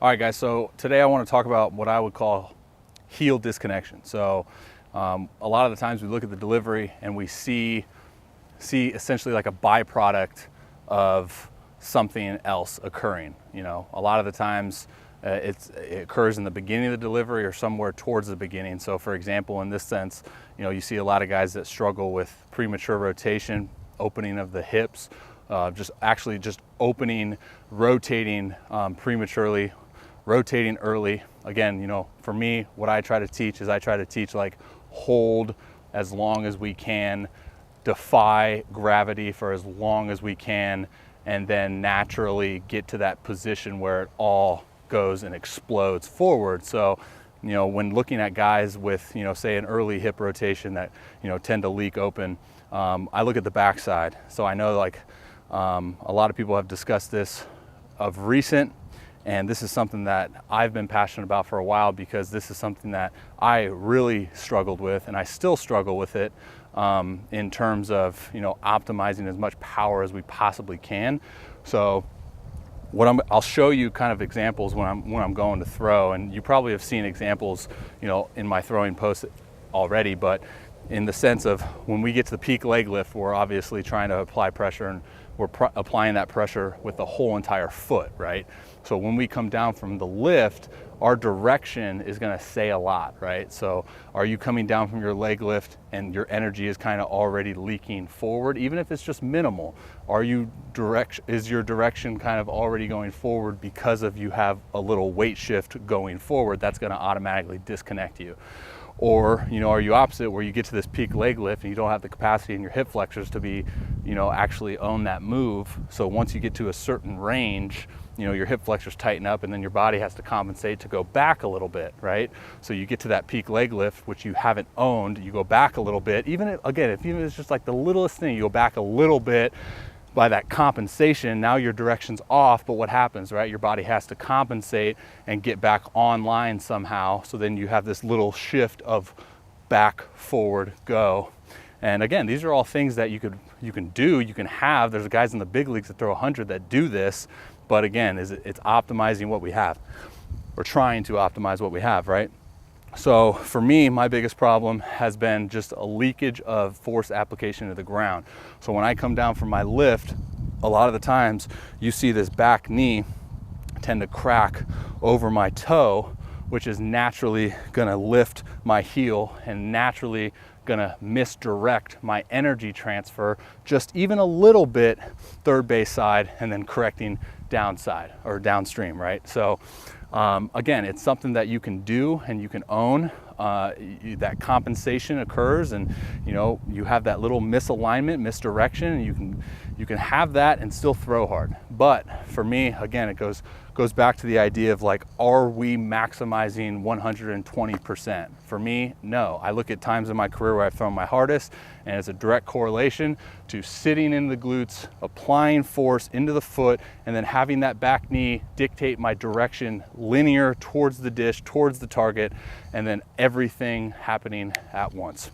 All right, guys, so today I want to talk about what I would call heel disconnection. So a lot of the times we look at the delivery and we see essentially like a byproduct of something else occurring. You know, a lot of the times it occurs in the beginning of the delivery or somewhere towards the beginning. So for example, in this sense, you know, you see a lot of guys that struggle with premature rotation, opening of the hips, just opening, rotating prematurely, rotating early. Again, you know, for me, what I try to teach is like hold as long as we can, defy gravity for as long as we can, and then naturally get to that position where it all goes and explodes forward. So, you know, when looking at guys with, you know, say an early hip rotation that, you know, tend to leak open, I look at the backside. So I know like a lot of people have discussed this of recent, and this is something that I've been passionate about for a while because this is something that I really struggled with, and I still struggle with it in terms of, you know, optimizing as much power as we possibly can. So I'll show you kind of examples when I'm going to throw, and you probably have seen examples, you know, in my throwing posts already, but in the sense of when we get to the peak leg lift, we're obviously trying to apply pressure, and we're applying that pressure with the whole entire foot, right? So when we come down from the lift, our direction is gonna say a lot, right? So are you coming down from your leg lift and your energy is kind of already leaking forward, even if it's just minimal? Is your direction kind of already going forward because of you have a little weight shift going forward? That's gonna automatically disconnect you. Or, you know, are you opposite, where you get to this peak leg lift and you don't have the capacity in your hip flexors to be, you know, actually own that move. So once you get to a certain range, you know, your hip flexors tighten up and then your body has to compensate to go back a little bit, right? So you get to that peak leg lift, which you haven't owned, you go back a little bit. Even if it's just like the littlest thing, you go back a little bit. By that compensation, now your direction's off, but what happens, right? Your body has to compensate and get back online somehow. So then you have this little shift of back, forward, go. And again, these are all things that you can do, you can have. There's guys in the big leagues that throw 100 that do this, but again, it's optimizing what we have. We're trying to optimize what we have, right? So for me, my biggest problem has been just a leakage of force application to the ground. So when I come down from my lift, a lot of the times you see this back knee tend to crack over my toe, which is naturally gonna lift my heel and naturally gonna misdirect my energy transfer just even a little bit third base side and then correcting downside or downstream, right? So again, it's something that you can do and you can own. That compensation occurs, and you know, you have that little misalignment, misdirection, and you can have that and still throw hard. But for me, again, it goes back to the idea of like, are we maximizing 120%? For me, no. I look at times in my career where I've thrown my hardest, and it's a direct correlation to sitting in the glutes, applying force into the foot, and then having that back knee dictate my direction linear towards the dish, towards the target, and then everything happening at once.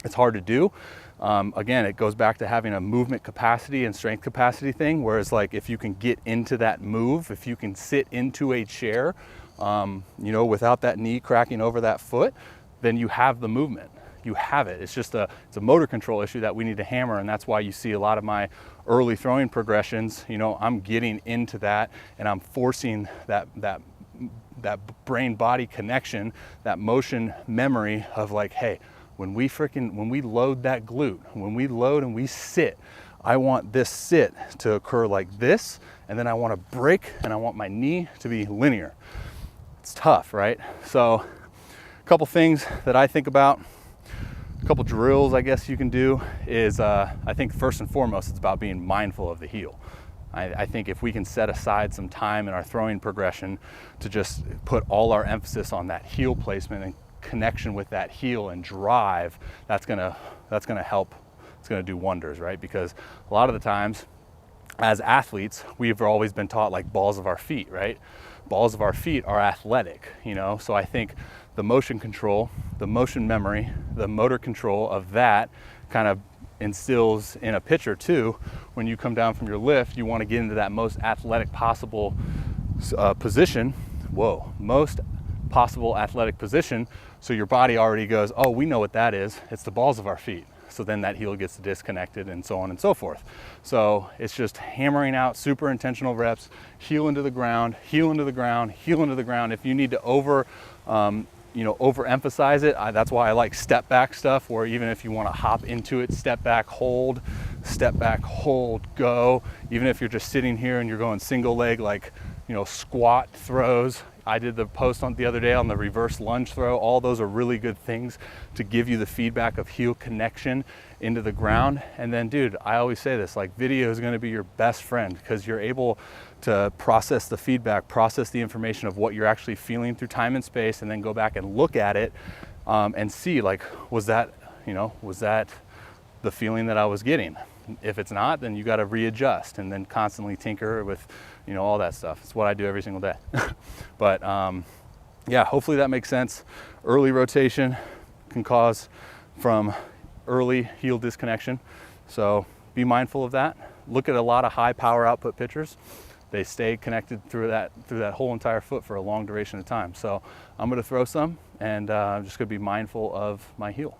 It's hard to do. Again, it goes back to having a movement capacity and strength capacity thing, whereas like if you can get into that move, if you can sit into a chair, you know, without that knee cracking over that foot, then you have the movement. You have it. It's just it's a motor control issue that we need to hammer, and that's why you see a lot of my early throwing progressions, you know, I'm getting into that and I'm forcing that brain body connection, that motion memory of like, hey, when we load that glute, when we load and we sit, I want this sit to occur like this, and then I want to break and I want my knee to be linear. It's tough, right? So a couple things that I think about, a couple drills I guess you can do is, I think first and foremost, it's about being mindful of the heel. I think if we can set aside some time in our throwing progression to just put all our emphasis on that heel placement and connection with that heel and drive, that's gonna help. It's gonna do wonders, right? Because a lot of the times as athletes, we've always been taught like balls of our feet, right? Balls of our feet are athletic, you know? So I think the motion control, the motion memory, the motor control of that kind of instills in a pitcher too. When you come down from your lift, you want to get into that most athletic possible position most possible athletic position. So your body already goes, oh, we know what that is. It's the balls of our feet. So then that heel gets disconnected and so on and so forth. So it's just hammering out super intentional reps, heel into the ground, heel into the ground, heel into the ground. If you need to overemphasize it, that's why I like step back stuff, where even if you want to hop into it, step back, hold, go. Even if you're just sitting here and you're going single leg, like, squat throws. I did the post on the other day on the reverse lunge throw. All those are really good things to give you the feedback of heel connection into the ground. And then, dude, I always say this, like, video is going to be your best friend, because you're able to process the feedback, process the information of what you're actually feeling through time and space, and then go back and look at it and see, like, was that the feeling that I was getting? If it's not, then you got to readjust and then constantly tinker with, all that stuff. It's what I do every single day. But yeah, hopefully that makes sense. Early rotation can cause from early heel disconnection. So be mindful of that. Look at a lot of high power output pitchers. They stay connected through that whole entire foot for a long duration of time. So I'm going to throw some, and I'm just going to be mindful of my heel.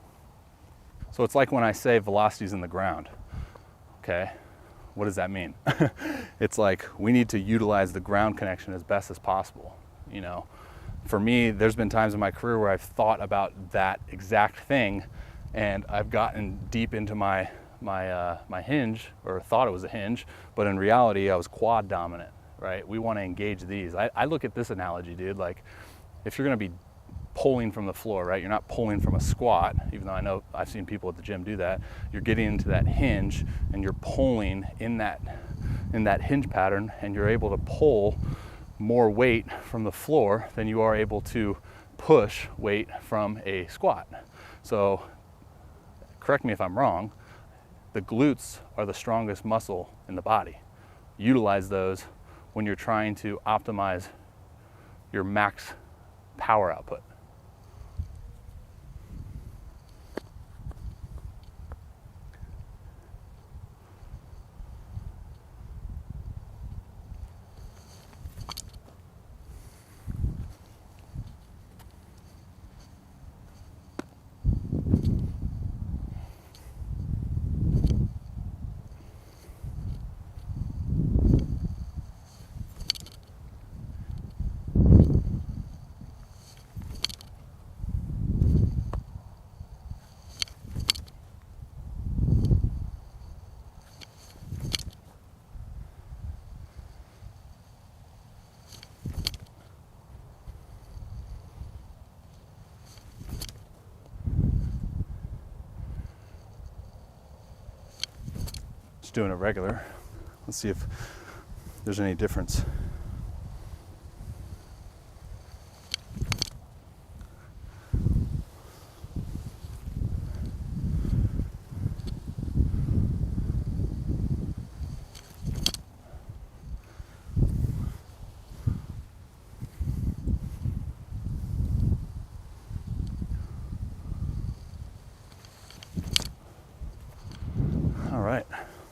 So it's like when I say velocity's in the ground. Okay, what does that mean? It's like we need to utilize the ground connection as best as possible. For me, there's been times in my career where I've thought about that exact thing, and I've gotten deep into my hinge, or thought it was a hinge, but in reality I was quad dominant, right? We want to engage these. I look at this analogy, dude, like if you're going to be pulling from the floor, right? You're not pulling from a squat, even though I know I've seen people at the gym do that. You're getting into that hinge and you're pulling in that hinge pattern, and you're able to pull more weight from the floor than you are able to push weight from a squat. So correct me if I'm wrong, the glutes are the strongest muscle in the body. Utilize those when you're trying to optimize your max power output. Doing it regular. Let's see if there's any difference.